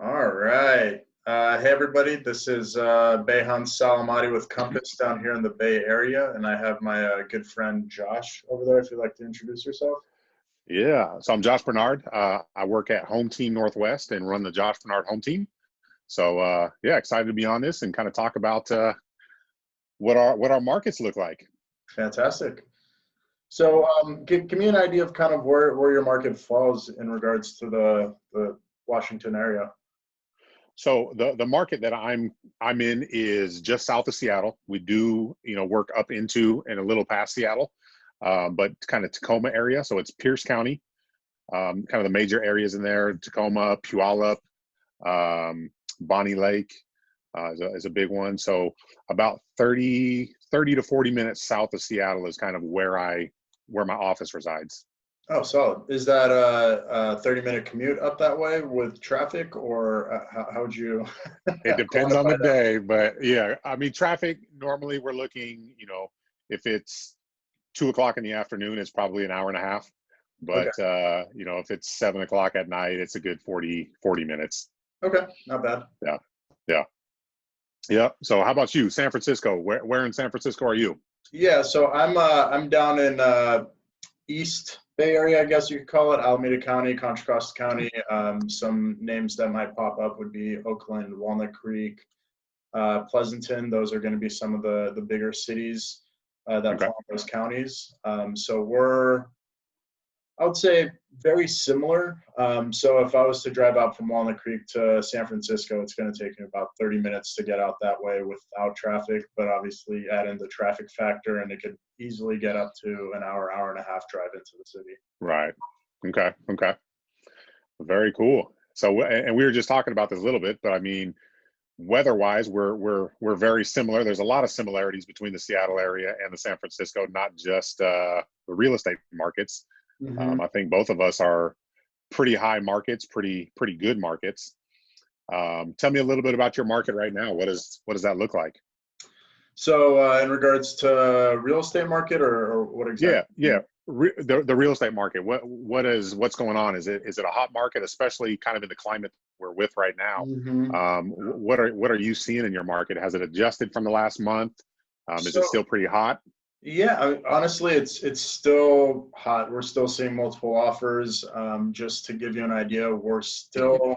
All right. Hey, everybody. This is Behan Salamati with Compass down here in the Bay Area, and I have my good friend Josh over there. If you'd like to introduce yourself. Yeah, so I'm Josh Barnard. I work at Home Team Northwest and run the Josh Barnard Home Team. So yeah, excited to be on this and kind of talk about what our markets look like. Fantastic. So, give me an idea of kind of where your market falls in regards to the Washington area. So the market that I'm in is just south of Seattle. We do work up into and a little past Seattle, but kind of Tacoma area. So it's Pierce County, kind of the major areas in there: Tacoma, Puyallup, Bonnie Lake is a big one. So about 30 to 40 minutes south of Seattle is kind of where my office resides. Oh, solid. Is that a 30-minute commute up that way with traffic, or how would you It depends on the quantify that? day, but yeah, I mean, traffic, normally we're looking, if it's 2 o'clock in the afternoon, it's probably an hour and a half. Okay. But, if it's 7 o'clock at night, it's a good 40 minutes. Okay. Not bad. Yeah. Yeah. Yeah. So how about you? San Francisco, where in San Francisco are you? Yeah. So I'm down in East Bay Area, I guess you could call it, Alameda County, Contra Costa County. Some names that might pop up would be Oakland, Walnut Creek, Pleasanton. Those are going to be some of the bigger cities that Okay. fall in those counties. So we're, I would say, very similar. So if I was to drive out from Walnut Creek to San Francisco, it's going to take me about 30 minutes to get out that way without traffic. But obviously, add in the traffic factor, and it could easily get up to an hour, hour and a half drive into the city. Right. Okay. Okay. Very cool. So, and we were just talking about this a little bit, but I mean, weather-wise, we're very similar. There's a lot of similarities between the Seattle area and the San Francisco, not just the real estate markets. Mm-hmm. I think both of us are pretty high markets, pretty good markets. Tell me a little bit about your market right now. What does that look like? So in regards to real estate market, or what exactly? Yeah. The real estate market. What's going on? Is it a hot market, especially kind of in the climate we're with right now? Mm-hmm. What are you seeing in your market? Has it adjusted from the last month? Is it So still pretty hot? yeah, honestly, it's still hot. We're still seeing multiple offers. Just to give you an idea, we're still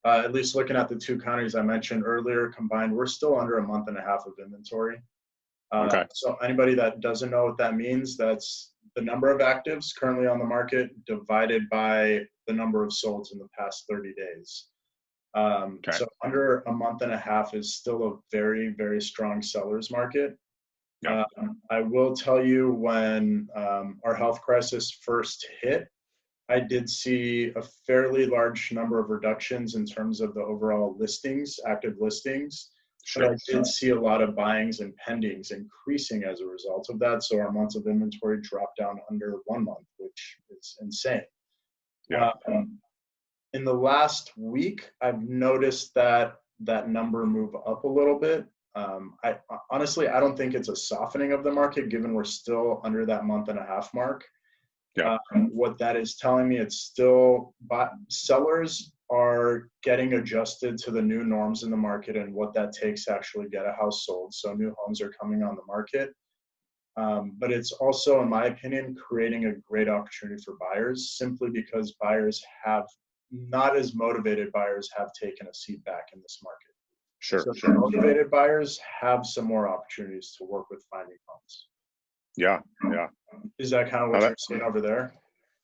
at least looking at the two counties I mentioned earlier combined, we're still under a month and a half of inventory. Okay. So anybody that doesn't know what that means, that's the number of actives currently on the market divided by the number of solds in the past 30 days. Okay. So under a month and a half is still a very, very strong seller's market. Yeah. I will tell you, when our health crisis first hit, I did see a fairly large number of reductions in terms of the overall listings, active listings. But I Sure. did see a lot of buyings and pendings increasing as a result of that. So our months of inventory dropped down under 1 month, which is insane. Yeah. In the last week, I've noticed that number move up a little bit. I honestly, I don't think it's a softening of the market, given we're still under that month and a half mark. Yeah. What that is telling me, it's still, but sellers are getting adjusted to the new norms in the market and what that takes to actually get a house sold. So new homes are coming on the market. But it's also, in my opinion, creating a great opportunity for buyers, simply because not as motivated buyers have taken a seat back in this market. Sure. So the motivated buyers have some more opportunities to work with finding homes. Yeah. Yeah. Is that kind of what you're seeing over there?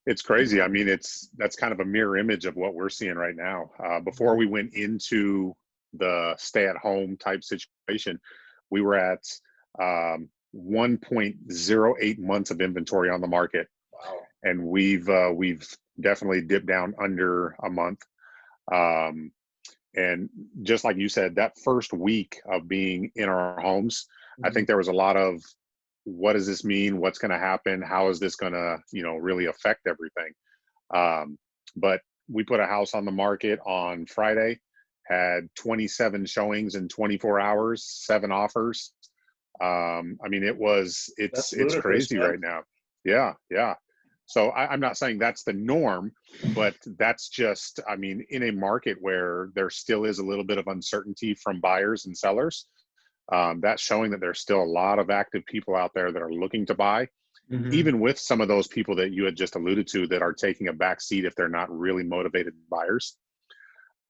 It's crazy. I mean, that's kind of a mirror image of what we're seeing right now. Before we went into the stay-at-home type situation, we were at 1.08 months of inventory on the market. Wow. And we've definitely dipped down under a month. And just like you said, that first week of being in our homes, I think there was a lot of, what does this mean? What's going to happen? How is this going to, really affect everything? But we put a house on the market on Friday, had 27 showings in 24 hours, 7 offers. I mean, it's ludicrous, crazy man. right now. Yeah. Yeah. So I'm not saying that's the norm, but that's just, I mean, in a market where there still is a little bit of uncertainty from buyers and sellers, that's showing that there's still a lot of active people out there that are looking to buy, Hmm. even with some of those people that you had just alluded to that are taking a back seat if they're not really motivated buyers.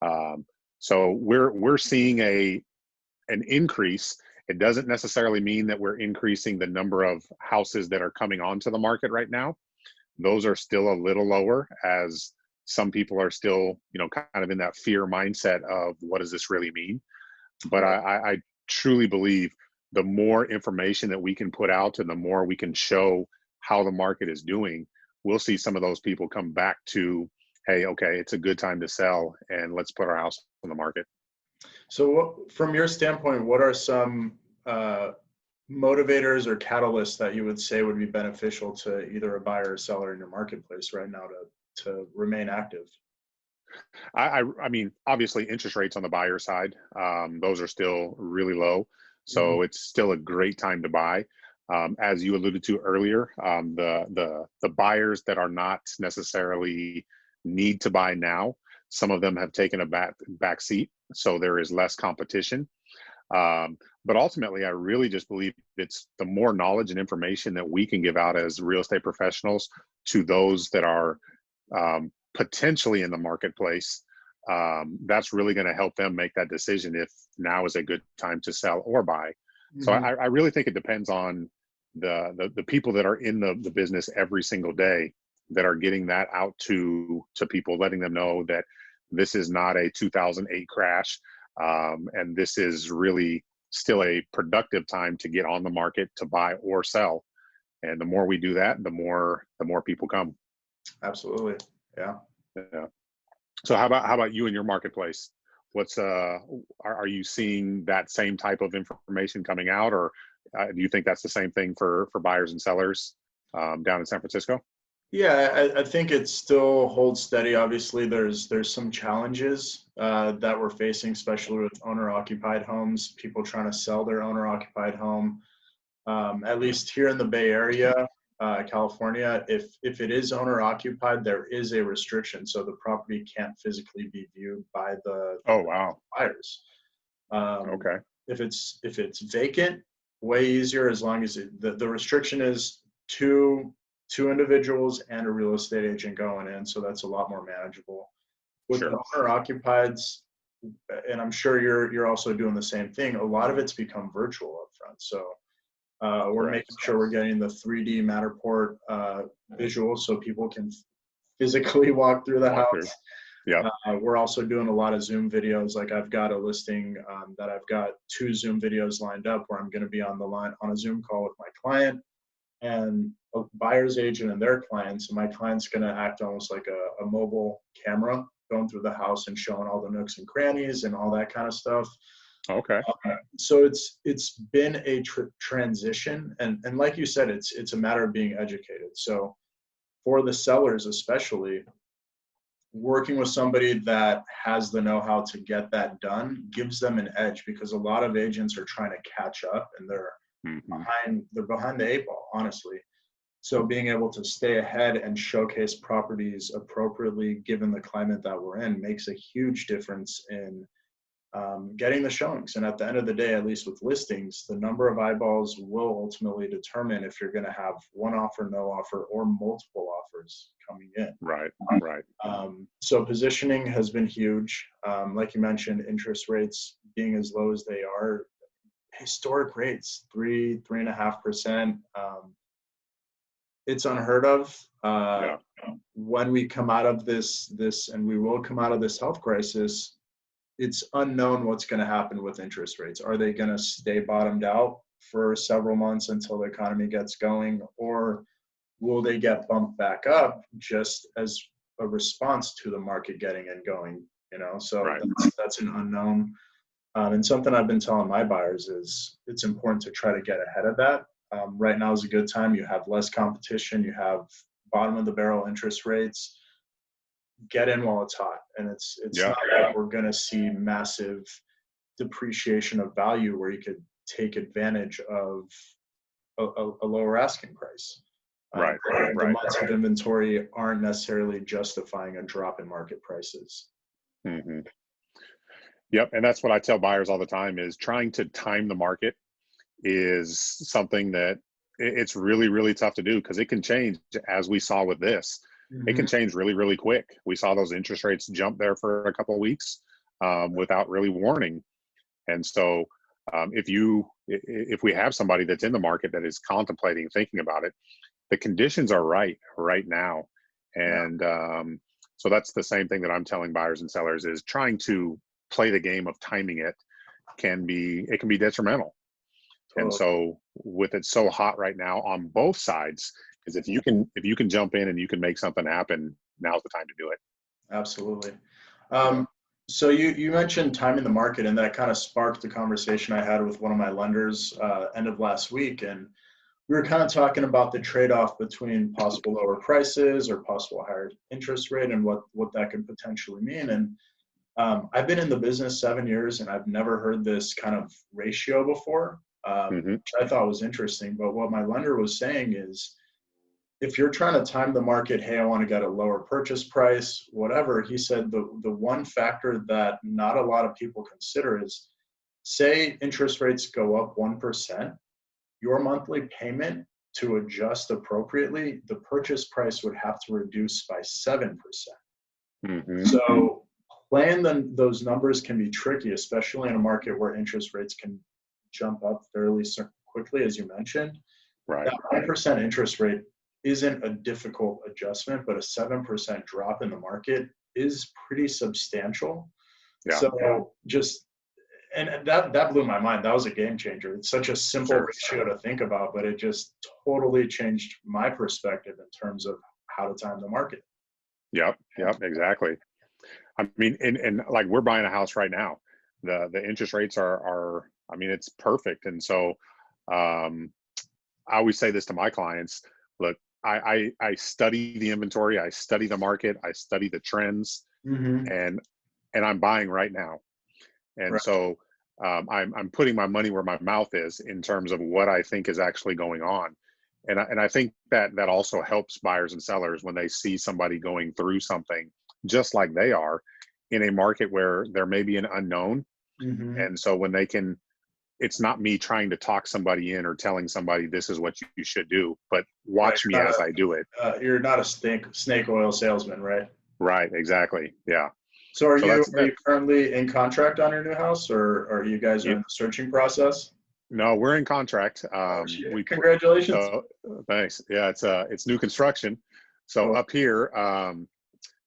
Um, so we're seeing an increase. It doesn't necessarily mean that we're increasing the number of houses that are coming onto the market right now. Those are still a little lower, as some people are still, kind of in that fear mindset of what does this really mean. But Right. I truly believe the more information that we can put out and the more we can show how the market is doing, we'll see some of those people come back to, hey, okay, it's a good time to sell and let's put our house on the market. So, from your standpoint, what are some uh, motivators or catalysts that you would say would be beneficial to either a buyer or seller in your marketplace right now to remain active? I mean, obviously, interest rates on the buyer side, those are still really low, Hmm. so it's still a great time to buy. As you alluded to earlier, the buyers that are not necessarily need to buy now, some of them have taken a back seat, so there is less competition. But ultimately, I really just believe it's the more knowledge and information that we can give out as real estate professionals to those that are potentially in the marketplace. That's really going to help them make that decision if now is a good time to sell or buy. So Hmm. I really think it depends on the people that are in the business every single day that are getting that out to people, letting them know that this is not a 2008 crash, and this is really still a productive time to get on the market to buy or sell. And the more we do that, the more people come. Absolutely. Yeah. Yeah. So how about you in your marketplace? What's are you seeing that same type of information coming out, or do you think that's the same thing for buyers and sellers down in San Francisco? Yeah, I think it still holds steady. Obviously, there's some challenges that we're facing, especially with owner-occupied homes, people trying to sell their owner-occupied home. At least here in the Bay Area, California, if it is owner-occupied, there is a restriction, so the property can't physically be viewed by the Oh, wow. buyers. Um, Okay. if it's vacant, way easier as long as the restriction is two individuals and a real estate agent going in, so that's a lot more manageable. With the Sure. owner occupieds, and I'm sure you're also doing the same thing. A lot of it's become virtual upfront, so we're making Correct. sure we're getting the 3D Matterport visuals so people can physically walk through the Walk through. house. Yeah. We're also doing a lot of Zoom videos. Like I've got a listing that I've got 2 Zoom videos lined up where I'm going to be on the line on a Zoom call with my client and a buyer's agent and their client. So my client's going to act almost like a mobile camera going through the house and showing all the nooks and crannies and all that kind of stuff. Okay. So it's been a transition, and like you said, it's a matter of being educated. So for the sellers, especially, working with somebody that has the know-how to get that done gives them an edge because a lot of agents are trying to catch up and Hmm. they're behind the 8 ball, honestly. So being able to stay ahead and showcase properties appropriately given the climate that we're in makes a huge difference in getting the showings. And at the end of the day, at least with listings, the number of eyeballs will ultimately determine if you're going to have one offer, no offer, or multiple offers coming in. Right. Right. So positioning has been huge. Like you mentioned, interest rates being as low as they are, historic rates, 3.5%. It's unheard of. Yeah. When we come out of this, and we will come out of this health crisis, it's unknown what's going to happen with interest rates. Are they going to stay bottomed out for several months until the economy gets going, or will they get bumped back up just as a response to the market getting and going? So Right. that's an unknown. And something I've been telling my buyers is it's important to try to get ahead of that. Right now is a good time. You have less competition. You have bottom of the barrel interest rates. Get in while it's hot, and it's Yeah. not like we're going to see massive depreciation of value where you could take advantage of a lower asking price. Right, The right. months of inventory aren't necessarily justifying a drop in market prices. Hmm. Yep, and that's what I tell buyers all the time is trying to time the market is something that it's really, really tough to do because it can change as we saw with this. It can Mhm. change really, really quick. We saw those interest rates jump there for a couple of weeks without really warning. And so if we have somebody that's in the market that is contemplating, thinking about it, the conditions are right now. Yeah, And so that's the same thing that I'm telling buyers and sellers is trying to play the game of timing it can be detrimental. And totally. so with it so hot right now on both sides, is if you can jump in and you can make something happen, now's the time to do it. Absolutely. Yeah. So you mentioned time in the market, and that kind of sparked a conversation I had with one of my lenders end of last week, and we were kind of talking about the trade-off between possible lower prices or possible higher interest rate and what that could potentially mean. And I've been in the business 7 years, and I've never heard this kind of ratio before, Hmm. which I thought was interesting. But what my lender was saying is, if you're trying to time the market, hey, I want to get a lower purchase price, whatever, he said the one factor that not a lot of people consider is, say interest rates go up 1%, your monthly payment to adjust appropriately, the purchase price would have to reduce by 7%. Hmm. So playing those numbers can be tricky, especially in a market where interest rates can jump up fairly quickly, as you mentioned. Right. That 1% interest rate isn't a difficult adjustment, but a 7% drop in the market is pretty substantial. Yeah. So just, and that blew my mind. That was a game changer. It's such a simple Sure. ratio to think about, but it just totally changed my perspective in terms of how to time the market. Yep. Yep. Exactly. I mean, and like we're buying a house right now. The interest rates are I mean, it's perfect. And so um I always say this to my clients, look, I study the inventory, I study the market, I study the trends, Mm-hmm. and I'm buying right now. And Right. so I'm putting my money where my mouth is in terms of what I think is actually going on. And I think that that also helps buyers and sellers when they see somebody going through something just like they are in a market where there may be an unknown. Mm-hmm. And so when they can, it's not me trying to talk somebody in or telling somebody this is what you should do, but Right. watch me as I do it. You're not a snake oil salesman, right? Right. Exactly. Yeah. So So that's are that. you currently in contract on your new house, or are you guys are Yep. in the searching process? No, we're in contract. Oh shit! We Congratulations. so thanks. Yeah, it's new construction. So Cool. up here,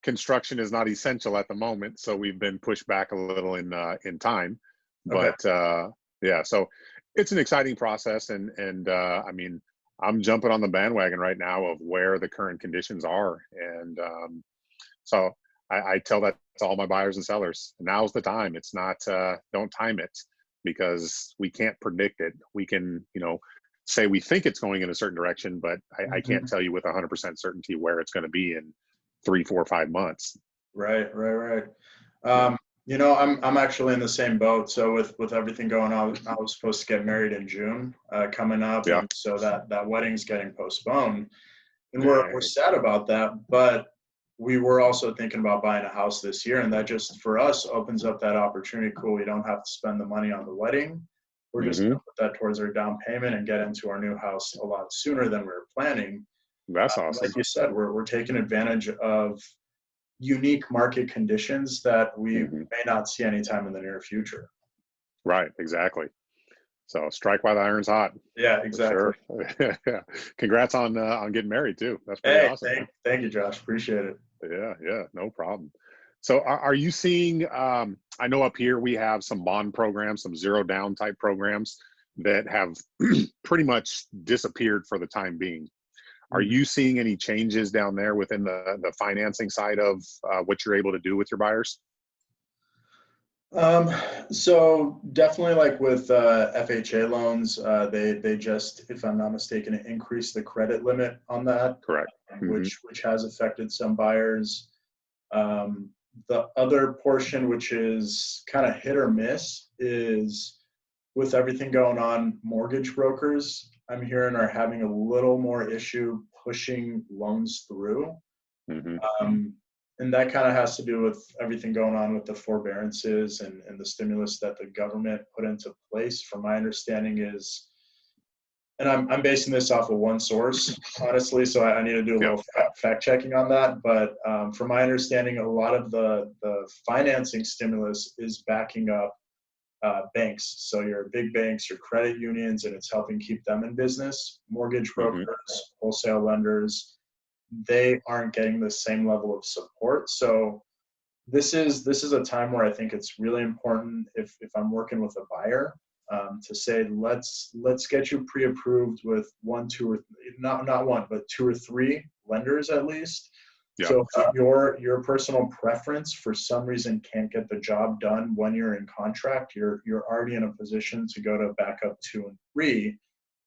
construction is not essential at the moment, so we've been pushed back a little in time. Okay. But yeah, so it's an exciting process, and I mean, I'm jumping on the bandwagon right now of where the current conditions are, and so I tell that to all my buyers and sellers. Now's the time. It's not don't time it because we can't predict it. We can, say we think it's going in a certain direction, but I can't Mhm. tell you with 100% certainty where it's going to be in 3, 4, 5 months. Right, right, right. Yeah. I'm actually in the same boat. So with everything going on, I was supposed to get married in June, coming up, Yeah. and so that wedding's getting postponed, and we're Dang. sad about that. But we were also thinking about buying a house this year, and that just for us opens up that opportunity. Cool, we don't have to spend the money on the wedding. We're just Hmm. going to put that towards our down payment and get into our new house a lot sooner than we were planning. That's Like awesome. you said, we're taking advantage of unique market conditions that we Hmm. may not see anytime in the near future. Right. Exactly. So strike while the iron's hot, Yeah, for exactly. sure. Yeah. Congrats on getting married too. That's pretty Hey, awesome, man. thank you, Josh. Appreciate it. Yeah, yeah, no problem. So are you seeing, I know up here we have some bond programs, some zero down type programs that have pretty much disappeared for the time being. Are Mhm. you seeing any changes down there within the financing side of what you're able to do with your buyers? Um, so definitely like with FHA loans, they just, if I'm not mistaken, increased the credit limit on that, Correct. Hmm. which has affected some buyers. Um, the other portion, which is kind of hit or miss, is with everything going on, mortgage brokers, I'm hearing, are having a little more issue pushing loans through. Hmm. And that kind of has to do with everything going on with the forbearances and the stimulus that the government put into place. From my understanding is, and I'm basing this off of one source, honestly, so I need to do a Yep. little fact checking on that. But from my understanding, a lot of the financing stimulus is backing up banks. So your big banks, your credit unions, and it's helping keep them in business. Mortgage Hmm. brokers, wholesale lenders, they aren't getting the same level of support. So this is a time where I think it's really important if I'm working with a buyer, to say let's get you pre-approved with one, two, or not one, but two or three lenders at least. Yep. So if your personal preference for some reason can't get the job done when you're in contract, you're already in a position to go to backup 2 and 3,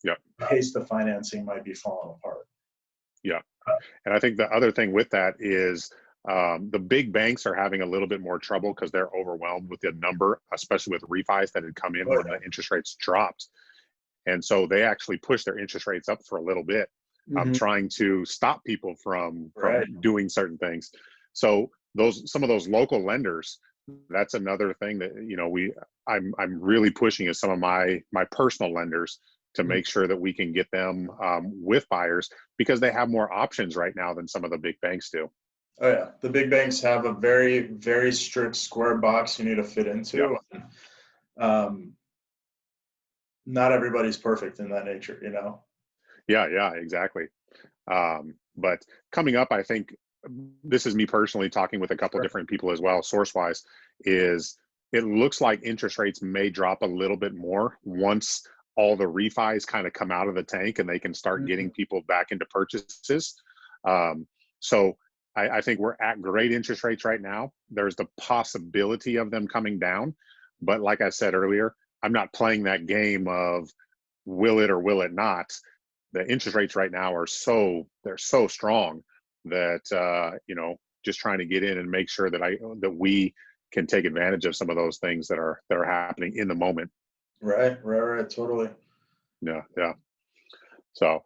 Yep. in case the financing might be falling apart. Yeah. And I think the other thing with that is the big banks are having a little bit more trouble because they're overwhelmed with the number, especially with refis that had come in Oh, when the interest rates dropped. And so they actually pushed their interest rates up for a little bit, Mhm. trying to stop people from Right. doing certain things. So some of those local lenders, that's another thing that I'm really pushing is some of my personal lenders to Mhm. make sure that we can get them with buyers because they have more options right now than some of the big banks do. Oh yeah, the big banks have a very, very strict square box you need to fit Yeah, into. Um, Not everybody's perfect in that nature, you know. yeah, exactly. But coming up, I think this is me personally talking with a couple Sure. different people as well, source wise, is it looks like interest rates may drop a little bit more once all the refis kind of come out of the tank and they can start getting Mhm. people back into purchases. So I think we're at great interest rates right now. There's the possibility of them coming down. But like I said earlier, I'm not playing that game of will it or will it not. The interest rates right now are they're so strong that just trying to get in and make sure that we can take advantage of some of those things that are happening in the moment. Right, totally. Yeah. So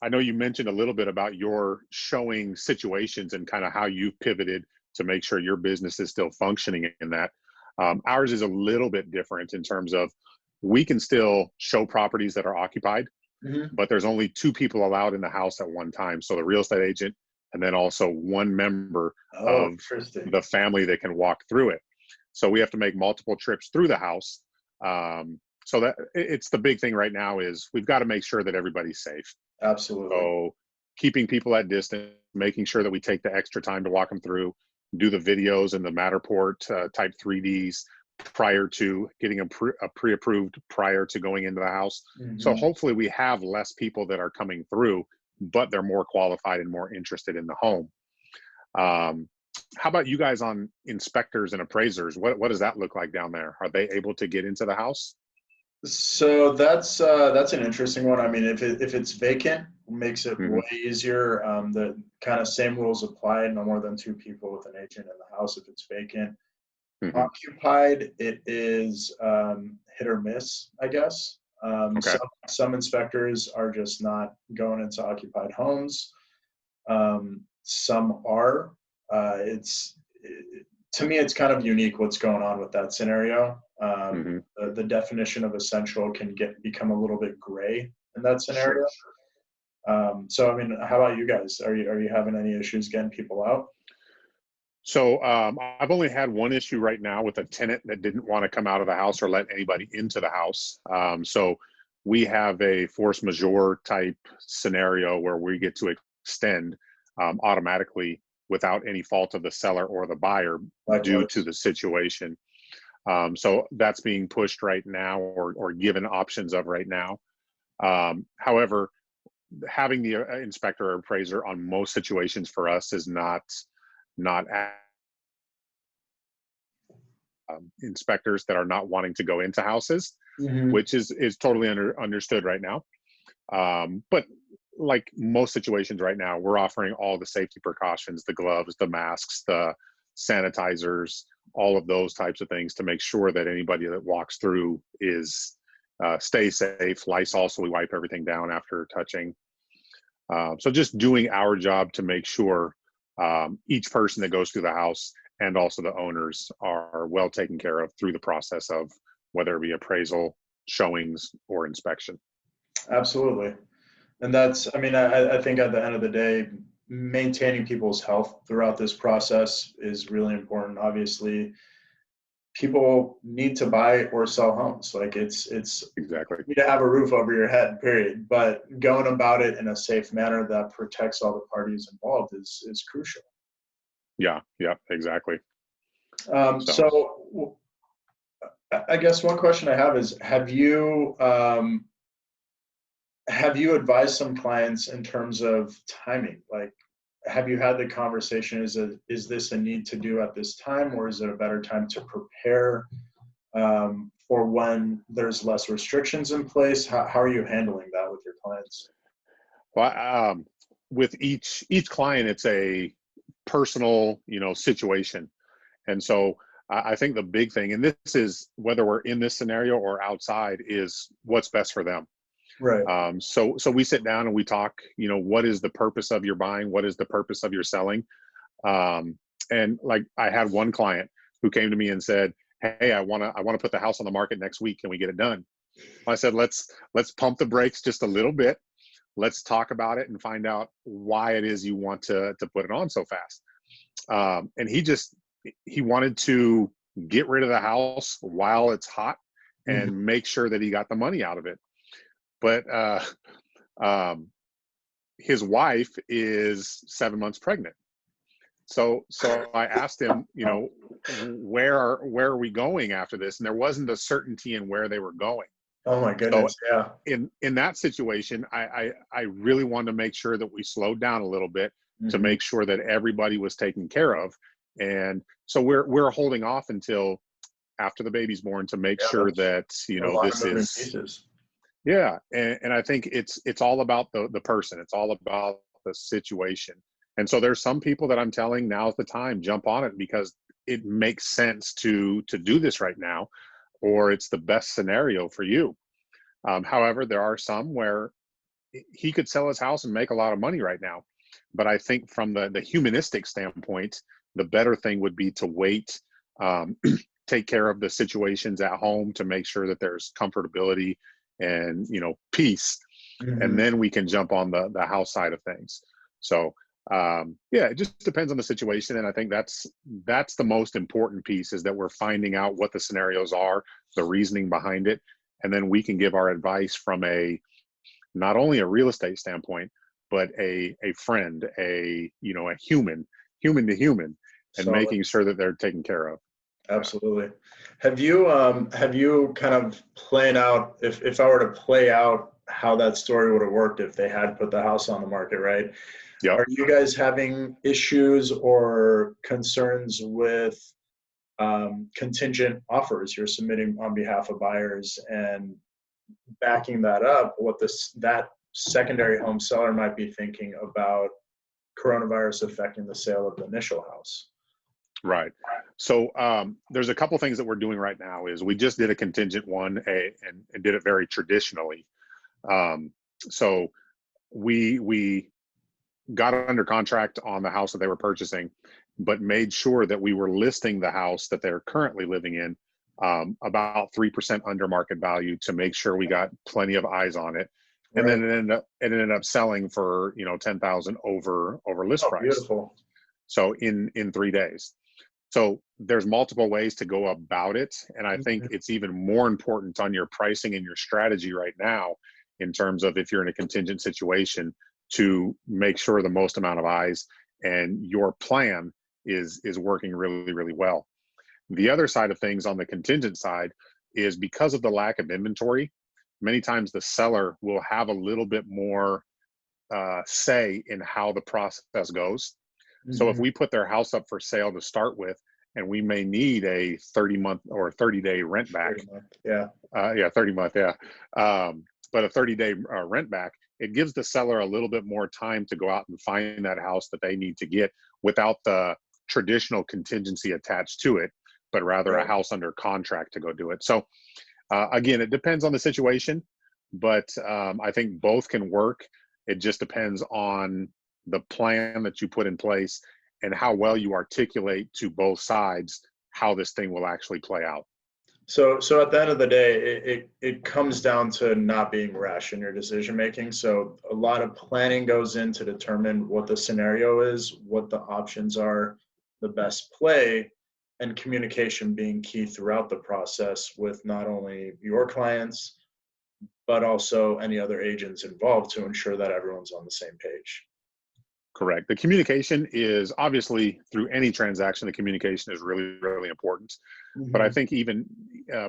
I know you mentioned a little bit about your showing situations and kind of how you've pivoted to make sure your business is still functioning in that. Ours is a little bit different in terms of we can still show properties that are occupied, Hmm. but there's only two people allowed in the house at one time. So the real estate agent and then also one member Oh, of interesting. the family that can walk through it. So we have to make multiple trips through the house. So that it's the big thing right now is we've got to make sure that everybody's safe. Absolutely. So keeping people at distance, making sure that we take the extra time to walk them through, do the videos and the Matterport type 3Ds prior to getting them pre-approved prior to going into the house. So Hmm. hopefully we have less people that are coming through, but they're more qualified and more interested in the home. Um, how about you guys on inspectors and appraisers? What does that look like down there? Are they able to get into the house? So that's an interesting one. I mean, if it's vacant, makes it way Hmm. easier. The kind of same rules apply. No more than two people with an agent in the house if it's vacant. Hmm. Occupied, it is hit or miss, I guess. Okay. Some inspectors are just not going into occupied homes. Some are. To me, it's kind of unique what's going on with that scenario. Hmm. The definition of essential can become a little bit gray in that Sure. scenario. So, I mean, how about you guys? Are you having any issues getting people out? So I've only had one issue right now with a tenant that didn't want to come out of the house or let anybody into the house. So we have a force majeure type scenario where we get to extend automatically without any fault of the seller or the buyer due to Likewise. the situation. So that's being pushed right now or given options of right now. However, having the inspector or appraiser on most situations for us is not inspectors that are not wanting to go into houses, Hmm. which is totally understood right now. But like most situations right now, we're offering all the safety precautions, the gloves, the masks, the sanitizers, all of those types of things to make sure that anybody that walks through is stay safe. Lysol, so we wipe everything down after touching. So just doing our job to make sure each person that goes through the house and also the owners are well taken care of through the process of whether it be appraisal, showings, or inspection. Absolutely. And that's, I mean, I think at the end of the day, maintaining people's health throughout this process is really important. Obviously, people need to buy or sell homes. Like it's Exactly. you need to have a roof over your head, period. But going about it in a safe manner that protects all the parties involved is crucial. Yeah, exactly. So I guess one question I have is, have you advised some clients in terms of timing? Like, have you had the conversation, is this a need to do at this time, or is it a better time to prepare for when there's less restrictions in place? How are you handling that with your clients? Well, with each client, it's a personal, situation. And so I think the big thing, and this is whether we're in this scenario or outside, is what's best for them. Right. So we sit down and we talk, what is the purpose of your buying? What is the purpose of your selling? And like I had one client who came to me and said, "Hey, I want to put the house on the market next week. Can we get it done?" I said, let's pump the brakes just a little bit. Let's talk about it and find out why it is you want to put it on so fast. And he wanted to get rid of the house while it's hot and make sure that he got the money out of it. But his wife is 7 months pregnant. So I asked him, where are we going after this? And there wasn't a certainty in where they were going. Oh my goodness. So yeah. In that situation, I really wanted to make sure that we slowed down a little bit to make sure that everybody was taken care of. And so we're holding off until after the baby's born to make sure that, this is pieces. Yeah, and I think it's all about the person. It's all about the situation. And so there's some people that I'm telling now's the time, jump on it because it makes sense to do this right now, or it's the best scenario for you. However, there are some where he could sell his house and make a lot of money right now. But I think from the humanistic standpoint, the better thing would be to wait, take care of the situations at home to make sure that there's comfortability and peace, and then we can jump on the house side of things. So it just depends on the situation, and I think that's the most important piece, is that we're finding out what the scenarios are, the reasoning behind it, and then we can give our advice from not only a real estate standpoint, but a friend, a human to human, and making sure that they're taken care of. Absolutely. Have you kind of played out, if I were to play out how that story would have worked if they had put the house on the market, right? Yep. Are you guys having issues or concerns with contingent offers you're submitting on behalf of buyers, and backing that up, what that secondary home seller might be thinking about coronavirus affecting the sale of the initial house? Right. So there's a couple things that we're doing right now. Is we just did a contingent one and did it very traditionally. So we got under contract on the house that they were purchasing, but made sure that we were listing the house that they're currently living in about 3% under market value to make sure we got plenty of eyes on it. And then it ended up selling for $10,000 over list price. Beautiful. So in 3 days. So there's multiple ways to go about it. And I think it's even more important on your pricing and your strategy right now, in terms of if you're in a contingent situation, to make sure the most amount of eyes and your plan is working really, really well. The other side of things on the contingent side is, because of the lack of inventory, many times the seller will have a little bit more say in how the process goes. So if we put their house up for sale to start with, and we may need a 30-month or 30-day rent back. 30-month, but a 30-day rent back, it gives the seller a little bit more time to go out and find that house that they need to get without the traditional contingency attached to it, but rather a house under contract to go do it. So again, it depends on the situation, but I think both can work. It just depends on the plan that you put in place and how well you articulate to both sides how this thing will actually play out. So at the end of the day, it comes down to not being rash in your decision making. So a lot of planning goes in to determine what the scenario is, what the options are, the best play, and communication being key throughout the process with not only your clients, but also any other agents involved to ensure that everyone's on the same page. Correct. The communication is obviously through any transaction, the communication is really, really important. But I think even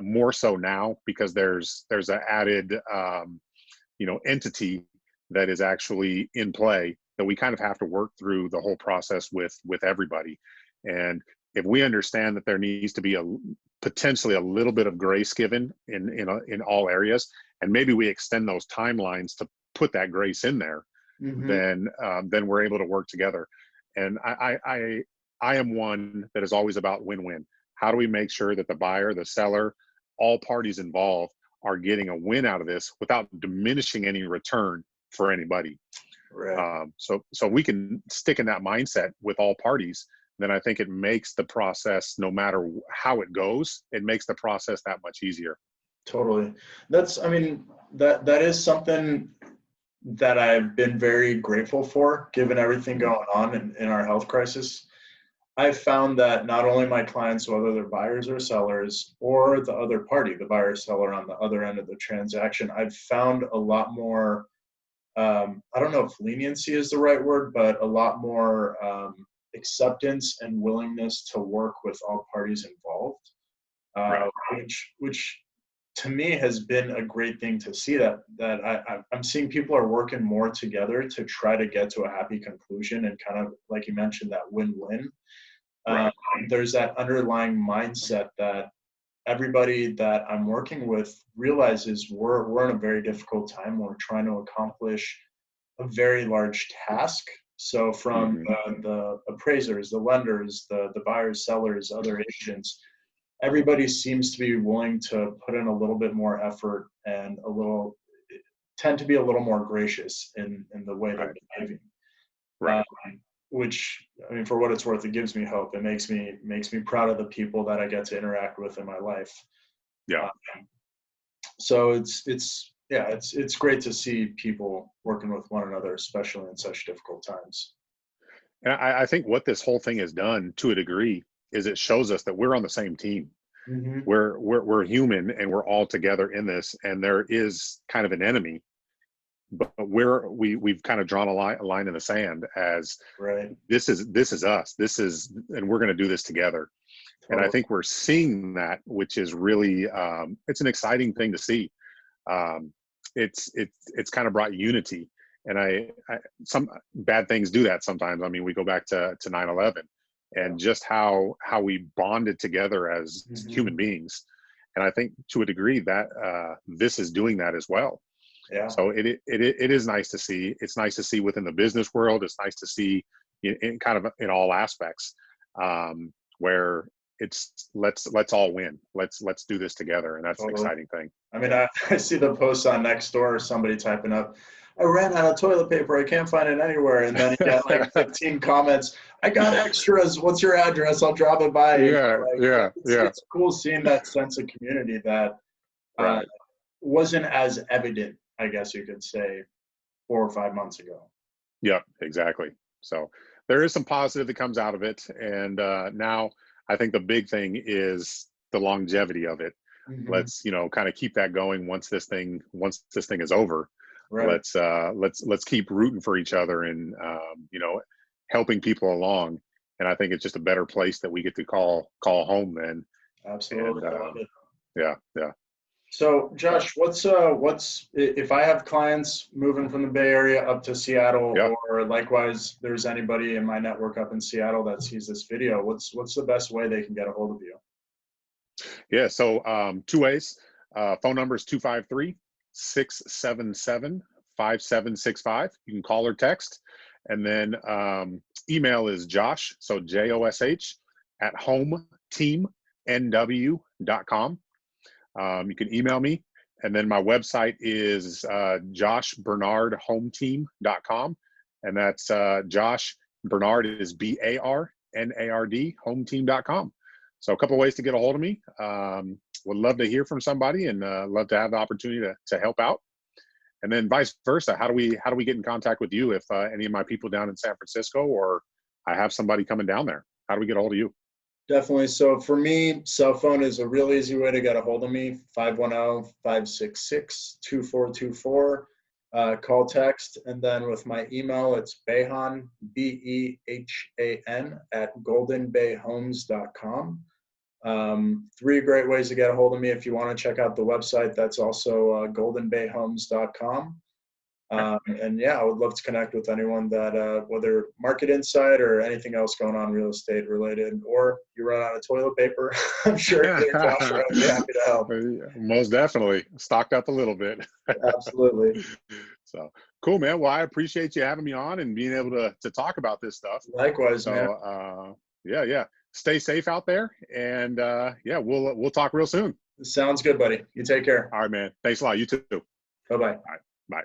more so now because there's an added, entity that is actually in play that we kind of have to work through the whole process with everybody. And if we understand that there needs to be potentially a little bit of grace given in all areas, and maybe we extend those timelines to put that grace in there, then we're able to work together. And I am one that is always about win-win. How do we make sure that the buyer, the seller, all parties involved are getting a win out of this without diminishing any return for anybody? Right. So we can stick in that mindset with all parties. Then I think it makes the process, no matter how it goes, it makes the process that much easier. Totally. That is something that I've been very grateful for, given everything going on in our health crisis. I've found that not only my clients, whether they're buyers or sellers, or the other party, the buyer or seller on the other end of the transaction, I've found a lot more, I don't know if leniency is the right word, but a lot more acceptance and willingness to work with all parties involved, Right. which to me has been a great thing to see, that I'm seeing people are working more together to try to get to a happy conclusion, and kind of like you mentioned, that win-win. Right. There's that underlying mindset that everybody that I'm working with realizes we're in a very difficult time. We're trying to accomplish a very large task. So from the appraisers, the lenders, the buyers, sellers, other agents, everybody seems to be willing to put in a little bit more effort and tend to be a little more gracious in the way they're behaving. Right. Which, I mean, for what it's worth, it gives me hope. It makes me proud of the people that I get to interact with in my life. Yeah. So it's great to see people working with one another, especially in such difficult times. And I think what this whole thing has done to a degree is it shows us that we're on the same team. We're human and we're all together in this, and there is kind of an enemy, but we've kind of drawn a line in the sand as this is us, and we're going to do this together. Totally. And I think we're seeing that, which is really it's an exciting thing to see. It's kind of brought unity, and some bad things do that sometimes. I mean, we go back to 9/11 and just how we bonded together as human beings, and I think to a degree that this is doing that as well. Yeah. So it is nice to see. It's nice to see within the business world. It's nice to see in kind of in all aspects, where it's let's all win. Let's do this together, and that's an exciting thing. I mean, I see the posts on Nextdoor or somebody typing up, "I ran out of toilet paper. I can't find it anywhere." And then you get like 15 comments. "I got extras. What's your address? I'll drop it by." It's cool seeing that sense of community that wasn't as evident, I guess you could say, 4 or 5 months ago. Yeah, exactly. So there is some positive that comes out of it. And now I think the big thing is the longevity of it. Let's, kind of keep that going once this thing is over. Let's keep rooting for each other and, helping people along. And I think it's just a better place that we get to call home then. Absolutely. And, yeah. So Josh, what's if I have clients moving from the Bay Area up to Seattle, or likewise, there's anybody in my network up in Seattle that sees this video, what's the best way they can get a hold of you? Yeah. So 2 ways. Phone number is 253-677-5765. You can call or text. And then email is Josh, so JOSH @hometeamnw.com. You can email me, And then my website is joshbarnardhometeam.com. And that's Josh Barnard is BARNARD, hometeam.com. So a couple of ways to get a hold of me. Would love to hear from somebody, and love to have the opportunity to help out. And then vice versa, how do we get in contact with you if any of my people down in San Francisco, or I have somebody coming down there? How do we get a hold of you? Definitely. So for me, cell phone is a real easy way to get a hold of me, 510-566-2424. Call, text. And then with my email, it's Behan, BEHAN, @goldenbayhomes.com. 3 great ways to get a hold of me. If you want to check out the website, that's also goldenbayhomes.com. And yeah, I would love to connect with anyone that, whether market insight or anything else going on real estate related, or you run out of toilet paper, I'm sure Josh would be happy to help. Most definitely. Stocked up a little bit. Absolutely. So cool, man. Well, I appreciate you having me on and being able to talk about this stuff. Likewise, man. Yeah. Stay safe out there, and yeah, we'll talk real soon. Sounds good, buddy. You take care. All right, man. Thanks a lot. You too. Bye-bye. All right. Bye.